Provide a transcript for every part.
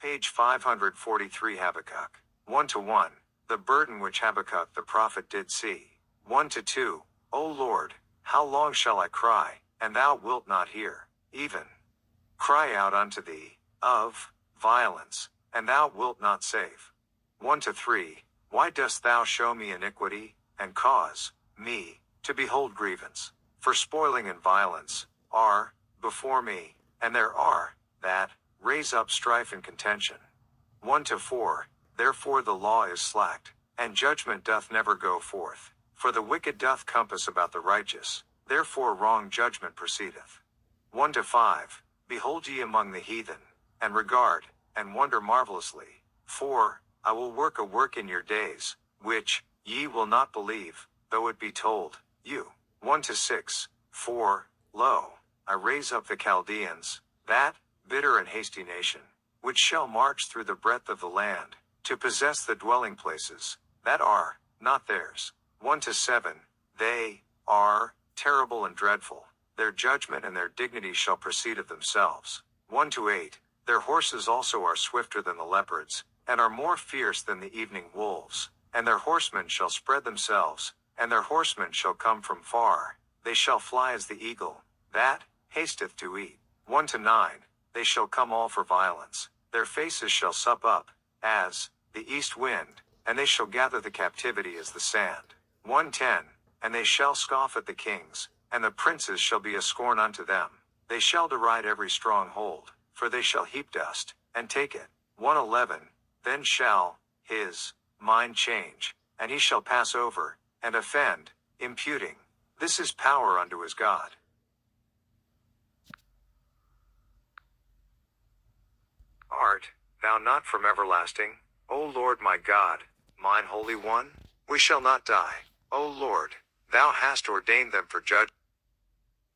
Page 543 Habakkuk. 1-1. The burden which Habakkuk the prophet did see. 1-2. O Lord, how long shall I cry, and thou wilt not hear? Even cry out unto thee, of violence, and thou wilt not save. 1-3. Why dost thou show me iniquity, and cause me to behold grievance? For spoiling and violence are before me, and there are that raise up strife and contention. 1-4. Therefore the law is slacked, and judgment doth never go forth. For the wicked doth compass about the righteous, therefore wrong judgment proceedeth. 1-5. Behold ye among the heathen, and regard, and wonder marvelously. For I will work a work in your days, which ye will not believe, though it be told you. 1-6. For, lo, I raise up the Chaldeans, that bitter and hasty nation, which shall march through the breadth of the land, to possess the dwelling places that are not theirs. 1-7. They are terrible and dreadful. Their judgment and their dignity shall proceed of themselves. 1-8. Their horses also are swifter than the leopards, and are more fierce than the evening wolves. And their horsemen shall spread themselves, and their horsemen shall come from far. They shall fly as the eagle, that hasteth to eat. 1-9. They shall come all for violence. Their faces shall sup up, as the east wind, and they shall gather the captivity as the sand. 1-10. And they shall scoff at the kings, and the princes shall be a scorn unto them. They shall deride every stronghold, for they shall heap dust, and take it. 1-11. Then shall his mind change, and he shall pass over, and offend, imputing. This is power unto his God. Art thou not from everlasting, O Lord my God, mine Holy One? We shall not die, O Lord, thou hast ordained them for judgment,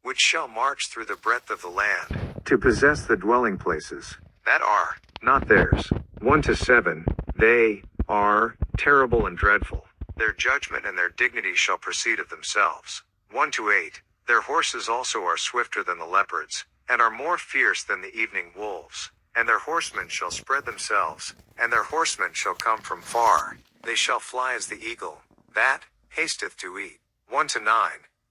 which shall march through the breadth of the land, to possess the dwelling places that are not theirs. 1-7. They are terrible and dreadful. Their judgment and their dignity shall proceed of themselves. 1-8. Their horses also are swifter than the leopards, and are more fierce than the evening wolves. And their horsemen shall spread themselves, and their horsemen shall come from far. They shall fly as the eagle, that hasteth to eat. 1-9.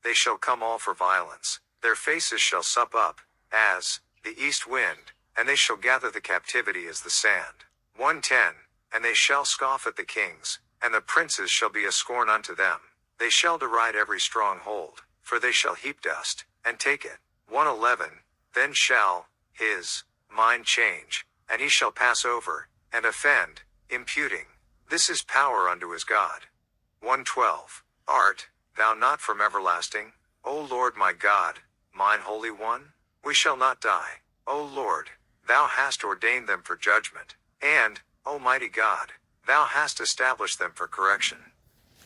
They shall come all for violence. Their faces shall sup up, as the east wind, and they shall gather the captivity as the sand. 1-10. And they shall scoff at the kings, and the princes shall be a scorn unto them. They shall deride every stronghold, for they shall heap dust, and take it. 1-11. Then shall his mind change, and he shall pass over, and offend, imputing. This is power unto his God. 1-12. Art thou not from everlasting, O Lord my God, mine Holy One? We shall not die, O Lord, thou hast ordained them for judgment, and, O mighty God, thou hast established them for correction.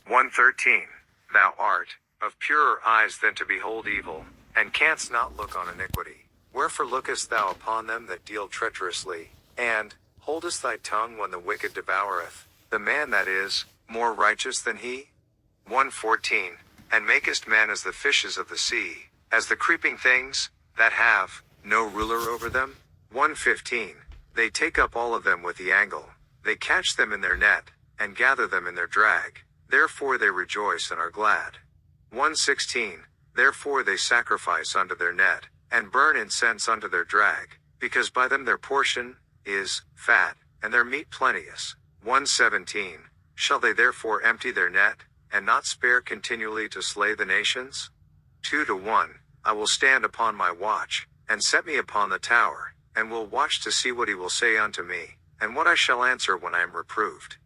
1-13. Thou art of purer eyes than to behold evil, and canst not look on iniquity. Wherefore lookest thou upon them that deal treacherously, and holdest thy tongue when the wicked devoureth, the man that is more righteous than he? 1-14. And makest men as the fishes of the sea, as the creeping things, that have no ruler over them? 1-15. They take up all of them with the angle, they catch them in their net, and gather them in their drag, therefore they rejoice and are glad. 1-16. Therefore they sacrifice unto their net, and burn incense unto their drag, because by them their portion is fat, and their meat plenteous. 1-17. Shall they therefore empty their net, and not spare continually to slay the nations? 2-1. I will stand upon my watch, and set me upon the tower, and will watch to see what he will say unto me, and what I shall answer when I am reproved.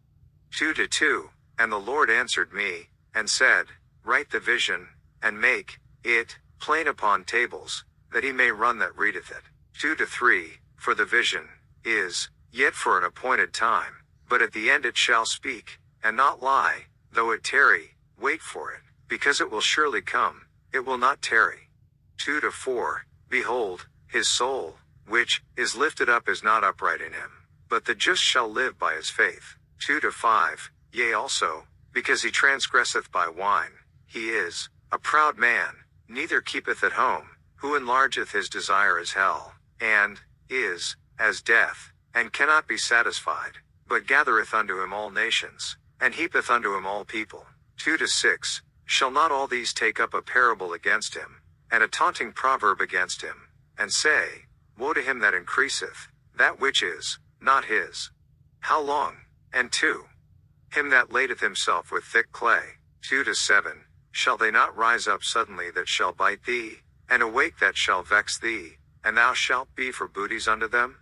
2-2. And the Lord answered me, and said, Write the vision, and make it plain upon tables, that he may run that readeth it. 2-3. For the vision is yet for an appointed time, but at the end it shall speak, and not lie. Though it tarry, wait for it, because it will surely come, it will not tarry. 2-4. Behold, his soul, which is lifted up, is not upright in him, but the just shall live by his faith. 2-5. Yea also, because he transgresseth by wine, he is a proud man, neither keepeth at home, who enlargeth his desire as hell, and is as death, and cannot be satisfied, but gathereth unto him all nations, and heapeth unto him all people. 2-6. Shall not all these take up a parable against him, and a taunting proverb against him, and say, Woe to him that increaseth, that which is not his? How long? And 2. Him that ladeth himself with thick clay. 2-7. Shall they not rise up suddenly that shall bite thee, and awake that shall vex thee, and thou shalt be for booties unto them?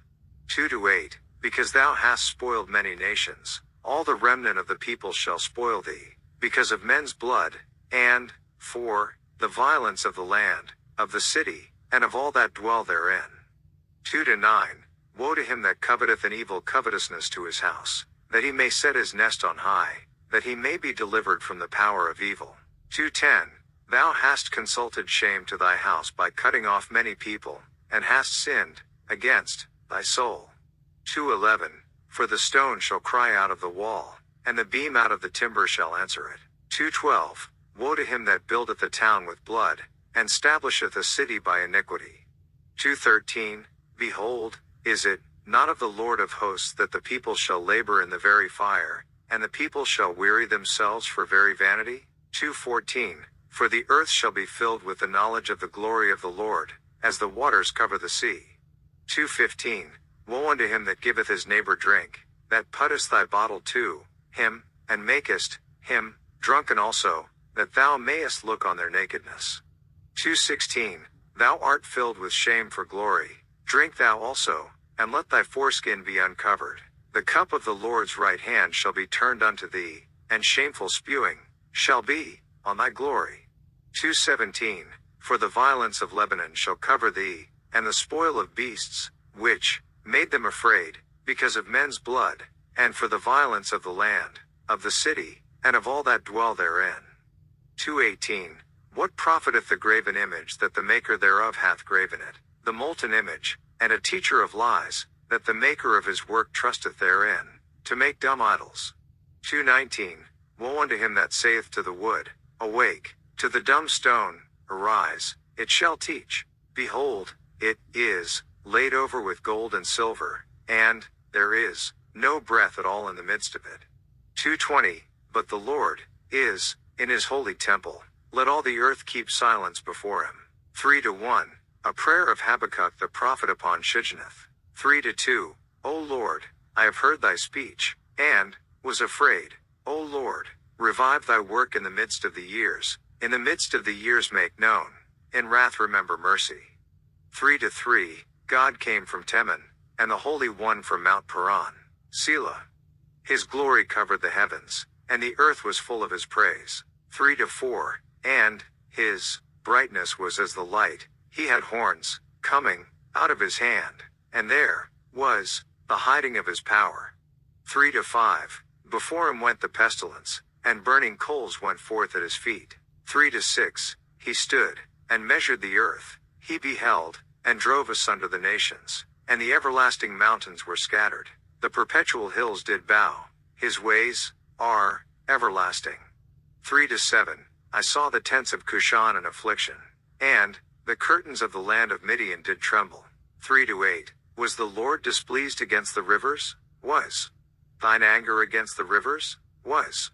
2-8. Because thou hast spoiled many nations, all the remnant of the people shall spoil thee, because of men's blood, and, 4. The violence of the land, of the city, and of all that dwell therein. 2-9. Woe to him that coveteth an evil covetousness to his house, that he may set his nest on high, that he may be delivered from the power of evil. 2-10. Thou hast consulted shame to thy house by cutting off many people, and hast sinned against thy soul. 2-11. For the stone shall cry out of the wall, and the beam out of the timber shall answer it. 2-12. Woe to him that buildeth a town with blood, and stablisheth a city by iniquity. 2-13. Behold, is it not of the Lord of hosts that the people shall labor in the very fire, and the people shall weary themselves for very vanity? 2-14. For the earth shall be filled with the knowledge of the glory of the Lord, as the waters cover the sea. 2-15. Woe unto him that giveth his neighbor drink, that puttest thy bottle to him, and makest him drunken also, that thou mayest look on their nakedness. 2-16. Thou art filled with shame for glory, drink thou also, and let thy foreskin be uncovered. The cup of the Lord's right hand shall be turned unto thee, and shameful spewing shall be on thy glory. 2-17. For the violence of Lebanon shall cover thee, and the spoil of beasts, which made them afraid, because of men's blood, and for the violence of the land, of the city, and of all that dwell therein. 2-18. What profiteth the graven image that the maker thereof hath graven it, the molten image, and a teacher of lies, that the maker of his work trusteth therein, to make dumb idols? 2-19. Woe unto him that saith to the wood, Awake, to the dumb stone, Arise, it shall teach. Behold, it is laid over with gold and silver, and there is no breath at all in the midst of it. 2-20. But the Lord is in his holy temple, let all the earth keep silence before him. 3-1. A prayer of Habakkuk the prophet upon Shigionoth. 3-2. O Lord, I have heard thy speech, and was afraid. O Lord, revive thy work in the midst of the years, in the midst of the years make known, in wrath remember mercy. 3-3. God came from Teman, and the Holy One from Mount Paran. Selah. His glory covered the heavens, and the earth was full of his praise. 3-4. And his brightness was as the light, he had horns coming out of his hand, and there was the hiding of his power. 3-5. Before him went the pestilence, and burning coals went forth at his feet. 3-6. He stood, and measured the earth, he beheld, and drove asunder the nations, and the everlasting mountains were scattered. The perpetual hills did bow, his ways are everlasting. 3-7. I saw the tents of Cushan in affliction, and the curtains of the land of Midian did tremble. 3-8. Was the Lord displeased against the rivers? Was thine anger against the rivers? Was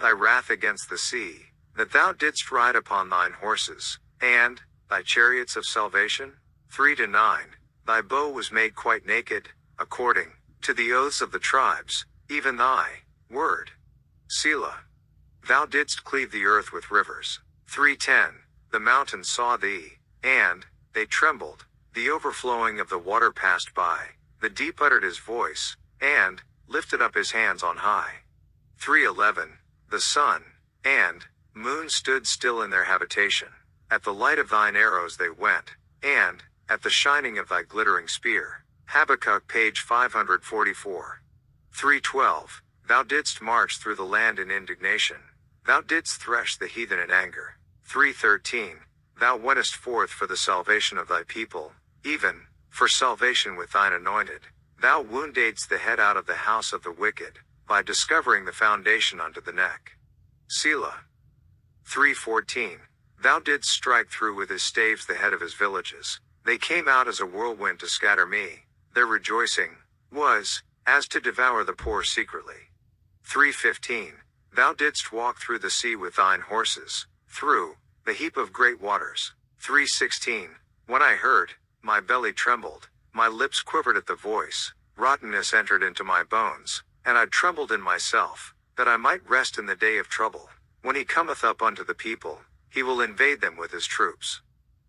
thy wrath against the sea, that thou didst ride upon thine horses, and thy chariots of salvation? 3-9. Thy bow was made quite naked, according to the oaths of the tribes, even thy word. Selah. Thou didst cleave the earth with rivers. 3-10. The mountains saw thee, and they trembled, the overflowing of the water passed by, the deep uttered his voice, and lifted up his hands on high. 3-11. The sun and moon stood still in their habitation. At the light of thine arrows they went, and at the shining of thy glittering spear. Habakkuk page 544. 3-12. Thou didst march through the land in indignation. Thou didst thresh the heathen in anger. 3-13. Thou wentest forth for the salvation of thy people, even for salvation with thine anointed. Thou woundedst the head out of the house of the wicked, by discovering the foundation unto the neck. Selah. 3-14. Thou didst strike through with his staves the head of his villages. They came out as a whirlwind to scatter me. Their rejoicing was, as to devour the poor secretly. 3:15. Thou didst walk through the sea with thine horses, through the heap of great waters. 3:16. When I heard, my belly trembled, my lips quivered at the voice, rottenness entered into my bones, and I trembled in myself, that I might rest in the day of trouble. When he cometh up unto the people, he will invade them with his troops.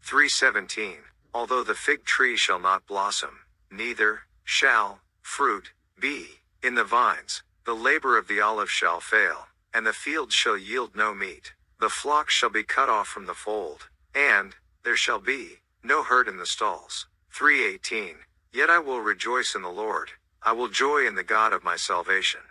3:17. Although the fig tree shall not blossom, neither shall fruit be in the vines, the labor of the olive shall fail, and the field shall yield no meat. The flock shall be cut off from the fold, and there shall be no herd in the stalls. 3:18. Yet I will rejoice in the Lord, I will joy in the God of my salvation.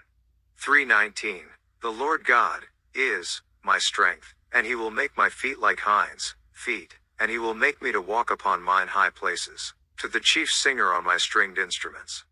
3:19. The Lord God is my strength, and he will make my feet like hinds' feet, and he will make me to walk upon mine high places, to the chief singer on my stringed instruments.